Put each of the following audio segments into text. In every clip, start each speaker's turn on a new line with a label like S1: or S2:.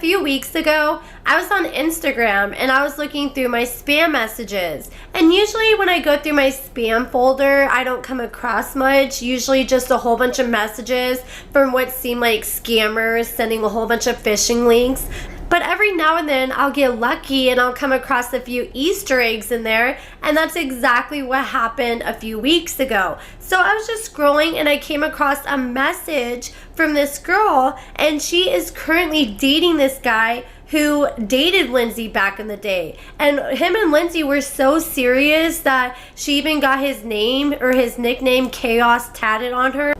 S1: few weeks ago, I was on Instagram and I was looking through my spam messages. And usually when I go through my spam folder, I don't come across much. Usually just a whole bunch of messages from what seem like scammers sending a whole bunch of phishing links. But every now and then I'll get lucky and I'll come across a few Easter eggs in there, and that's exactly what happened a few weeks ago. So I was just scrolling and I came across a message from this girl, and she is currently dating this guy who dated Lindsey back in the day. And him and Lindsey were so serious that she even got his name, or his nickname, Chaos, tatted on her.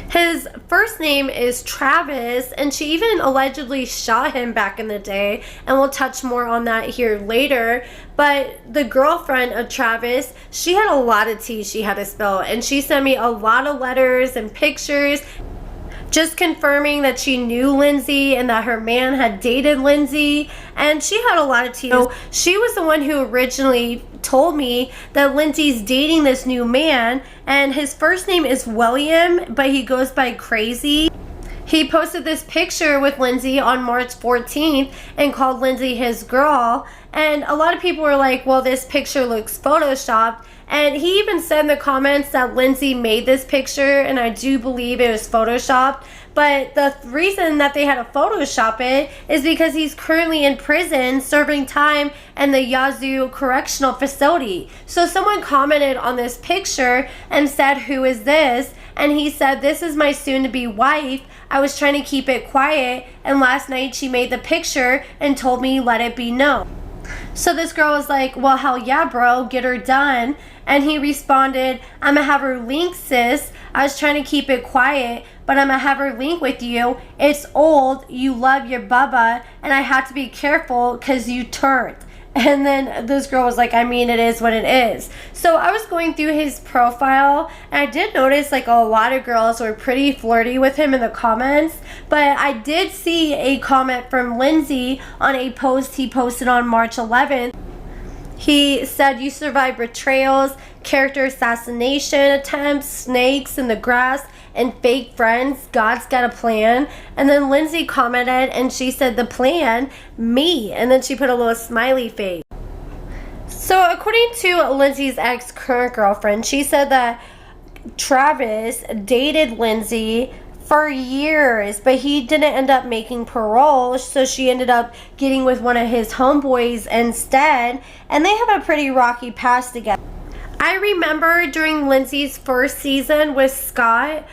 S1: His first name is Travis, and she even allegedly shot him back in the day, and we'll touch more on that here later. But the girlfriend of Travis, she had a lot of tea she had to spill, and she sent me a lot of letters and pictures just confirming that she knew Lindsey and that her man had dated Lindsey, and she had a lot of tea. So she was the one who originally told me that Lindsey's dating this new man, and his first name is William, but he goes by Crazy. He posted this picture with Lindsey on March 14th and called Lindsey his girl, and a lot of people were like, well, this picture looks photoshopped. And he even said in the comments that Lindsey made this picture, and I do believe it was photoshopped. But the reason that they had to Photoshop it is because he's currently in prison serving time in the Yazoo Correctional Facility. So someone commented on this picture and said, "Who is this?" And he said, "This is my soon-to-be wife. I was trying to keep it quiet, and last night she made the picture and told me let it be known." So this girl was like, "Well, hell yeah, bro, get her done." And he responded, "I'ma have her link, sis. I was trying to keep it quiet, but I'ma have her link with you. It's old, you love your bubba, and I had to be careful because you turned." And then this girl was like, "I mean, it is what it is." So I was going through his profile, and I did notice like a lot of girls were pretty flirty with him in the comments. But I did see a comment from Lindsey on a post he posted on March 11th. He said, "You survived betrayals, character assassination attempts, snakes in the grass, and fake friends. God's got a plan." And then Lindsey commented and she said, "The plan? Me." And then she put a little smiley face. So according to Lindsey's ex-current girlfriend, she said that Travis dated Lindsey for years, but he didn't end up making parole, so she ended up getting with one of his homeboys instead, and they have a pretty rocky past together. I remember during Lindsey's first season with Scott,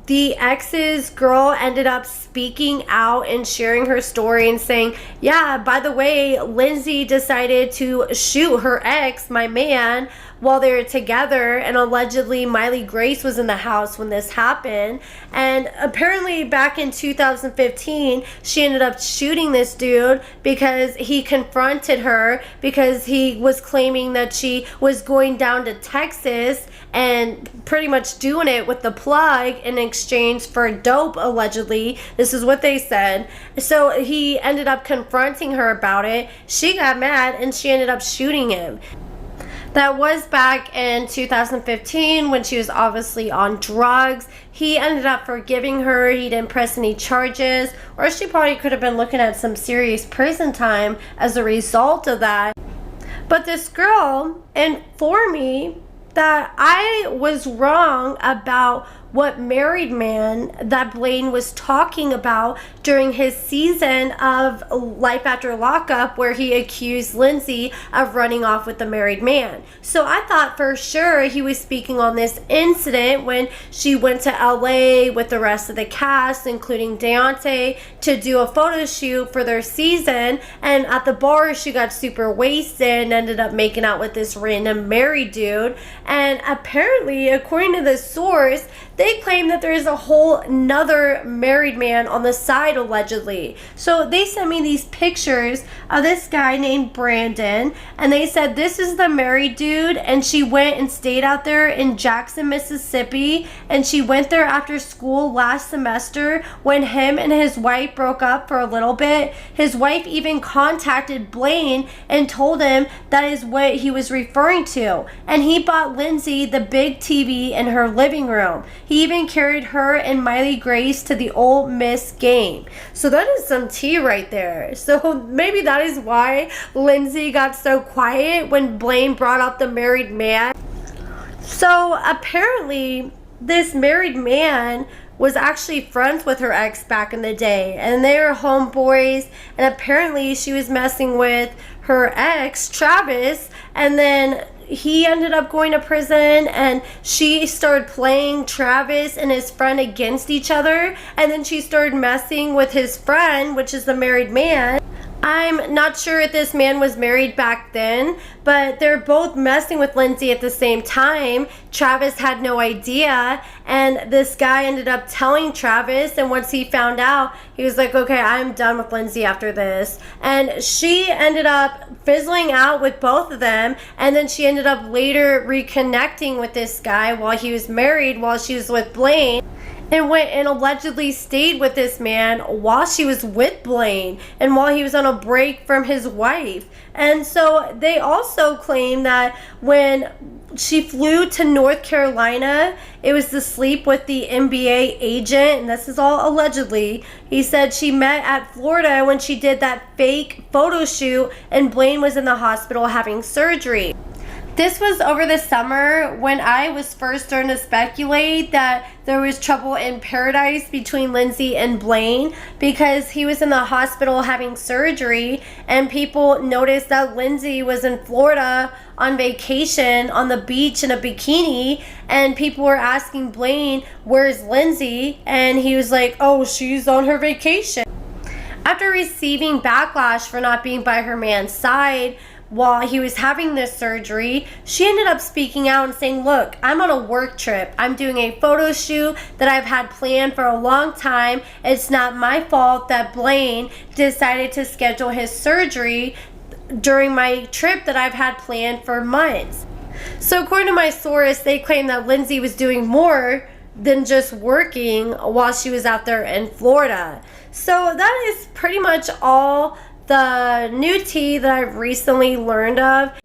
S1: the ex's girl ended up speaking out and sharing her story and saying, "Yeah, by the way, Lindsey decided to shoot her ex, my man, while they were together, and allegedly Miley Grace was in the house when this happened." And apparently back in 2015, she ended up shooting this dude because he confronted her because he was claiming that she was going down to Texas and pretty much doing it with the plug in exchange for dope, allegedly. This is what they said. So he ended up confronting her about it. She got mad and she ended up shooting him. That was back in 2015 when she was obviously on drugs. He ended up forgiving her. He didn't press any charges, or she probably could have been looking at some serious prison time as a result of that. But this girl informed me that I was wrong about what married man that Blaine was talking about during his season of Life After Lockup, where he accused Lindsey of running off with the married man. So I thought for sure he was speaking on this incident when she went to LA with the rest of the cast, including Deontay, to do a photo shoot for their season, and at the bar she got super wasted and ended up making out with this random married dude. And apparently, according to this source, they claim that there is a whole nother married man on the side, allegedly. So they sent me these pictures of this guy named Brandon, and they said this is the married dude, and she went and stayed out there in Jackson, Mississippi, and she went there after school last semester when him and his wife broke up for a little bit. His wife even contacted Blaine and told him that is what he was referring to, and he bought Lindsey the big TV in her living room. He He even carried her and Miley Grace to the Ole Miss game. So that is some tea right there. So maybe that is why Lindsey got so quiet when Blaine brought up the married man. So apparently this married man was actually friends with her ex back in the day, and they were homeboys, and apparently she was messing with her ex Travis, and then he ended up going to prison, and she started playing Travis and his friend against each other, and then she started messing with his friend, which is the married man. I'm not sure if this man was married back then, but they're both messing with Lindsey at the same time. Travis had no idea, and this guy ended up telling Travis, and once he found out, he was like, okay, I'm done with Lindsey after this. And she ended up fizzling out with both of them, and then she ended up later reconnecting with this guy while he was married, while she was with Blaine, and went and allegedly stayed with this man while she was with Blaine and while he was on a break from his wife. And so they also claim that when she flew to North Carolina, it was to sleep with the NBA agent, and this is all allegedly. He said she met at Florida when she did that fake photo shoot, and Blaine was in the hospital having surgery. This was over the summer when I was first starting to speculate that there was trouble in paradise between Lindsey and Blaine, because he was in the hospital having surgery, and people noticed that Lindsey was in Florida on vacation on the beach in a bikini, and people were asking Blaine, where's Lindsey? And he was like, oh, she's on her vacation. After receiving backlash for not being by her man's side while he was having this surgery, she ended up speaking out and saying, look, I'm on a work trip. I'm doing a photo shoot that I've had planned for a long time. It's not my fault that Blaine decided to schedule his surgery during my trip that I've had planned for months. So according to my source, they claim that Lindsey was doing more than just working while she was out there in Florida. So that is pretty much all the new tea that I've recently learned of.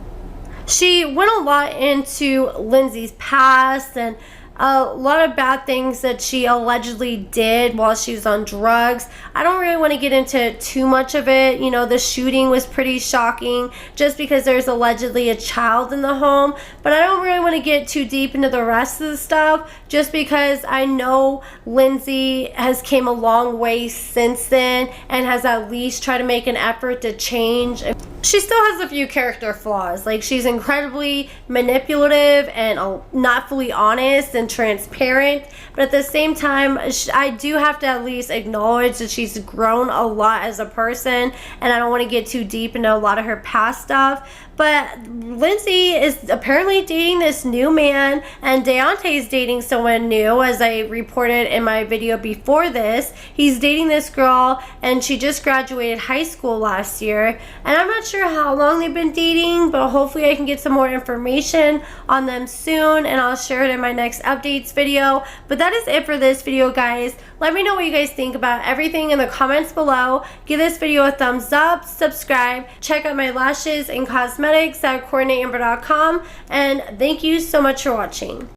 S1: She went a lot into Lindsey's past and a lot of bad things that she allegedly did while she was on drugs. I don't really want to get into too much of it. You know, the shooting was pretty shocking just because there's allegedly a child in the home, but I don't really want to get too deep into the rest of the stuff just because I know Lindsey has came a long way since then and has at least tried to make an effort to change. She still has a few character flaws. Like, she's incredibly manipulative and not fully honest and transparent, but at the same time, I do have to at least acknowledge that she's grown a lot as a person, and I don't want to get too deep into a lot of her past stuff. But Lindsey is apparently dating this new man, and Deontay's dating someone new, as I reported in my video before this. He's dating this girl, and she just graduated high school last year, and I'm not sure how long they've been dating, but hopefully I can get some more information on them soon, and I'll share it in my next updates video. But that is it for this video, guys. Let me know what you guys think about everything in the comments below. Give this video a thumbs up, subscribe, check out my lashes and cosmetics at AccordingtoAmber.com, and thank you so much for watching.